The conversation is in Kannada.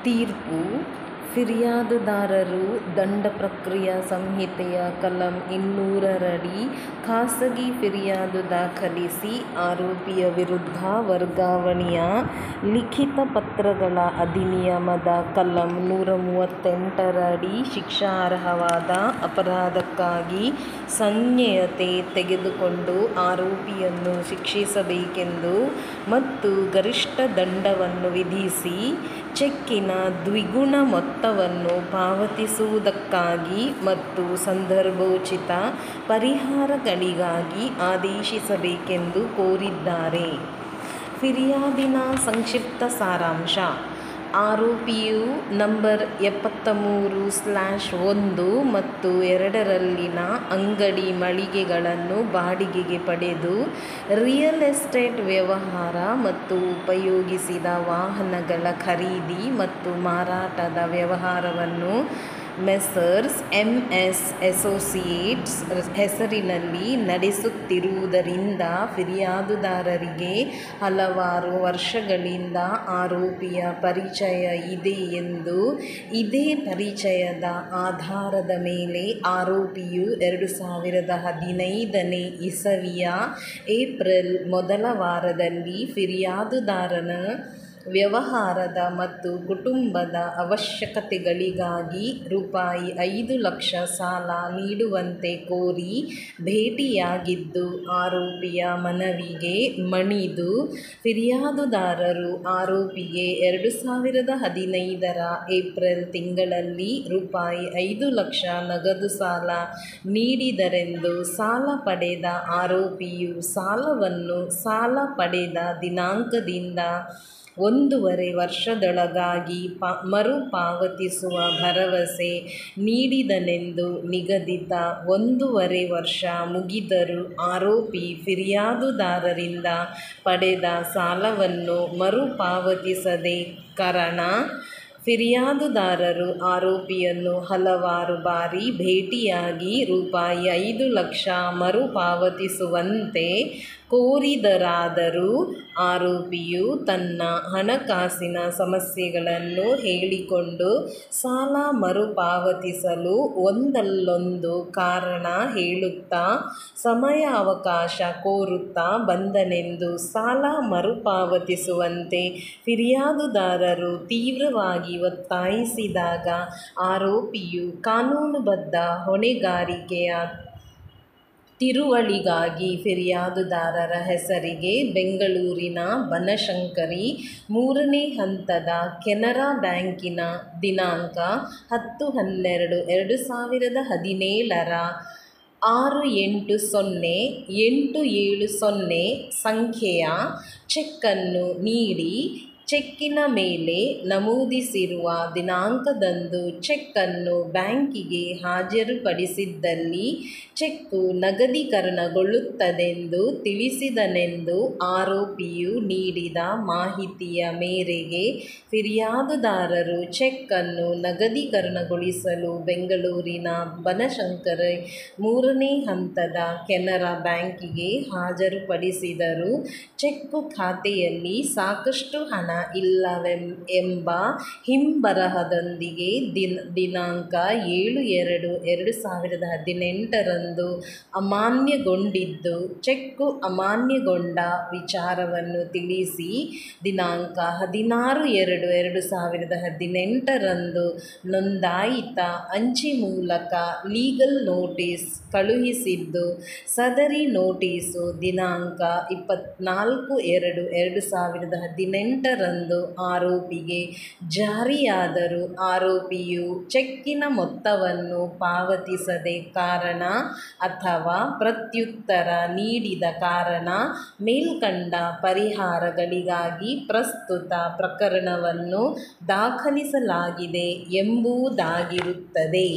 ತೀರ್ಪು: ಫಿರ್ಯಾದುದಾರರು ದಂಡ ಪ್ರಕ್ರಿಯಾ ಸಂಹಿತೆಯ ಕಲಂ 200ರಡಿ ಖಾಸಗಿ ಫಿರ್ಯಾದು ದಾಖಲಿಸಿ ಆರೋಪಿಯ ವಿರುದ್ಧ ವರ್ಗಾವಣೆಯ ಲಿಖಿತ ಪತ್ರಗಳ ಅಧಿನಿಯಮದ ಕಲಂ 138ರಡಿ ಶಿಕ್ಷಾರ್ಹವಾದ ಅಪರಾಧಕ್ಕಾಗಿ ಸಂಜ್ಞೇಯತೆ ತೆಗೆದುಕೊಂಡು ಆರೋಪಿಯನ್ನು ಶಿಕ್ಷಿಸಬೇಕೆಂದು ಮತ್ತು ಗರಿಷ್ಠ ದಂಡವನ್ನು ವಿಧಿಸಿ ಚೆಕ್ಕಿನ ದ್ವಿಗುಣ ಮೊತ್ತವನ್ನು ಪಾವತಿಸುವುದಕ್ಕಾಗಿ ಮತ್ತು ಸಂದರ್ಭೋಚಿತ ಪರಿಹಾರಗಳಿಗಾಗಿ ಆದೇಶಿಸಬೇಕೆಂದು ಕೋರಿದ್ದಾರೆ. ಫಿರ್ಯಾದಿನ ಸಂಕ್ಷಿಪ್ತ ಸಾರಾಂಶ: ಆರೋಪಿಯು ನಂಬರ್ 73/1 ಮತ್ತು 2ರಲ್ಲಿನ ಅಂಗಡಿ ಮಳಿಗೆಗಳನ್ನು ಬಾಡಿಗೆಗೆ ಪಡೆದು ರಿಯಲ್ ಎಸ್ಟೇಟ್ ವ್ಯವಹಾರ ಮತ್ತು ಉಪಯೋಗಿಸಿದ ವಾಹನಗಳ ಖರೀದಿ ಮತ್ತು ಮಾರಾಟದ ವ್ಯವಹಾರವನ್ನು ಮೆಸರ್ಸ್ MS ಅಸೋಸಿಯೇಟ್ಸ್ ಹೆಸರಿನಲ್ಲಿ ನಡೆಸುತ್ತಿರುವುದರಿಂದ ಫಿರ್ಯಾದುದಾರರಿಗೆ ಹಲವಾರು ವರ್ಷಗಳಿಂದ ಆರೋಪಿಯ ಪರಿಚಯ ಇದೆ ಎಂದು, ಇದೇ ಪರಿಚಯದ ಆಧಾರದ ಮೇಲೆ ಆರೋಪಿಯು 2015ನೇ ಇಸವಿಯ ಏಪ್ರಿಲ್ ಮೊದಲ ವಾರದಲ್ಲಿ ಫಿರ್ಯಾದುದಾರನ ವ್ಯವಹಾರದ ಮತ್ತು ಕುಟುಂಬದ ಅವಶ್ಯಕತೆಗಳಿಗಾಗಿ ರೂಪಾಯಿ 5 ಲಕ್ಷ ಸಾಲ ನೀಡುವಂತೆ ಕೋರಿ ಭೇಟಿಯಾಗಿದ್ದು, ಆರೋಪಿಯ ಮನವಿಗೆ ಮಣಿದು ಫಿರ್ಯಾದುದಾರರು ಆರೋಪಿಗೆ 2015ರ ಏಪ್ರಿಲ್ ತಿಂಗಳಲ್ಲಿ ರೂಪಾಯಿ 5 ಲಕ್ಷ ನಗದು ಸಾಲ ನೀಡಿದರೆಂದು ಸಾಲ ಪಡೆದ ಆರೋಪಿಯು ಸಾಲವನ್ನು ಸಾಲ ಪಡೆದ ದಿನಾಂಕದಿಂದ 1.5 ವರ್ಷದೊಳಗಾಗಿ ಮರುಪಾವತಿಸುವ ಭರವಸೆ ನೀಡಿದನೆಂದು ನಿಗದಿತ 1.5 ವರ್ಷ ಮುಗಿದರೂ ಆರೋಪಿ ಫಿರ್ಯಾದುದಾರರಿಂದ ಪಡೆದ ಸಾಲವನ್ನು ಮರುಪಾವತಿಸದೆ ಕಾರಣ ಫಿರ್ಯಾದುದಾರರು ಆರೋಪಿಯನ್ನು ಹಲವಾರು ಬಾರಿ ಭೇಟಿಯಾಗಿ ರೂಪಾಯಿ 5 ಲಕ್ಷ ಮರುಪಾವತಿಸುವಂತೆ ಕೋರಿದರಾದರೂ ಆರೋಪಿಯು ತನ್ನ ಹಣಕಾಸಿನ ಸಮಸ್ಯೆಗಳನ್ನು ಹೇಳಿಕೊಂಡು ಸಾಲ ಮರುಪಾವತಿಸಲು ಒಂದಲ್ಲೊಂದು ಕಾರಣ ಹೇಳುತ್ತಾ ಸಮಯಾವಕಾಶ ಕೋರುತ್ತಾ ಬಂದನೆಂದು ಸಾಲ ಮರುಪಾವತಿಸುವಂತೆ ಫಿರ್ಯಾದುದಾರರು ತೀವ್ರವಾಗಿ ಒತ್ತಾಯಿಸಿದಾಗ ಆರೋಪಿಯು ಕಾನೂನುಬದ್ಧ ಹೊಣೆಗಾರಿಕೆಯ ತಿರುವಳಿಗಾಗಿ ಫಿರ್ಯಾದುದಾರರ ಹೆಸರಿಗೆ ಬೆಂಗಳೂರಿನ ಬನಶಂಕರಿ 3ನೇ ಹಂತದ ಕೆನರಾ ಬ್ಯಾಂಕಿನ ದಿನಾಂಕ 10/12/2017ರ 680870 ಸಂಖ್ಯೆಯ ಚೆಕ್ಕನ್ನು ನೀಡಿ, ಚೆಕ್ಕಿನ ಮೇಲೆ ನಮೂದಿಸಿರುವ ದಿನಾಂಕದಂದು ಚೆಕ್ಕನ್ನು ಬ್ಯಾಂಕಿಗೆ ಹಾಜರುಪಡಿಸಿದ್ದಲ್ಲಿ ಚೆಕ್ಕು ನಗದೀಕರಣಗೊಳ್ಳುತ್ತದೆಂದು ತಿಳಿಸಿದನೆಂದು ಆರೋಪಿಯು ನೀಡಿದ ಮಾಹಿತಿಯ ಮೇರೆಗೆ ಫಿರ್ಯಾದುದಾರರು ಚೆಕ್ಕನ್ನು ನಗದೀಕರಣಗೊಳಿಸಲು ಬೆಂಗಳೂರಿನ ಬನಶಂಕರಿ 3ನೇ ಹಂತದ ಕೆನರಾ ಬ್ಯಾಂಕಿಗೆ ಹಾಜರುಪಡಿಸಿದರು. ಚೆಕ್ಕು ಖಾತೆಯಲ್ಲಿ ಸಾಕಷ್ಟು ಹಣ ಇಲ್ಲವೆಂಬ ಹಿಂಬರಹದೊಂದಿಗೆ ದಿನಾಂಕ 7/2/2018ರಂದು ಅಮಾನ್ಯಗೊಂಡಿದ್ದು, ಚೆಕ್ಕು ಅಮಾನ್ಯಗೊಂಡ ವಿಚಾರವನ್ನು ತಿಳಿಸಿ ದಿನಾಂಕ 16/2/2018ರಂದು ನೋಂದಾಯಿತ ಅಂಚೆ ಮೂಲಕ ಲೀಗಲ್ ನೋಟಿಸ್ ಕಳುಹಿಸಿದ್ದು, ಸದರಿ ನೋಟಿಸು ದಿನಾಂಕ 24/2/2018ರಂದು ಆರೋಪಿಗೆ ಜಾರಿಯಾದರೂ ಆರೋಪಿಯು ಚೆಕ್ಕಿನ ಮೊತ್ತವನ್ನು ಪಾವತಿಸದೆ ಕಾರಣ ಅಥವಾ ಪ್ರತ್ಯುತ್ತರ ನೀಡದ ಕಾರಣ ಮೇಲ್ಕಂಡ ಪರಿಹಾರಗಳಿಗಾಗಿ ಪ್ರಸ್ತುತ ಪ್ರಕರಣವನ್ನು ದಾಖಲಿಸಲಾಗಿದೆ ಎಂಬುದಾಗಿರುತ್ತದೆ.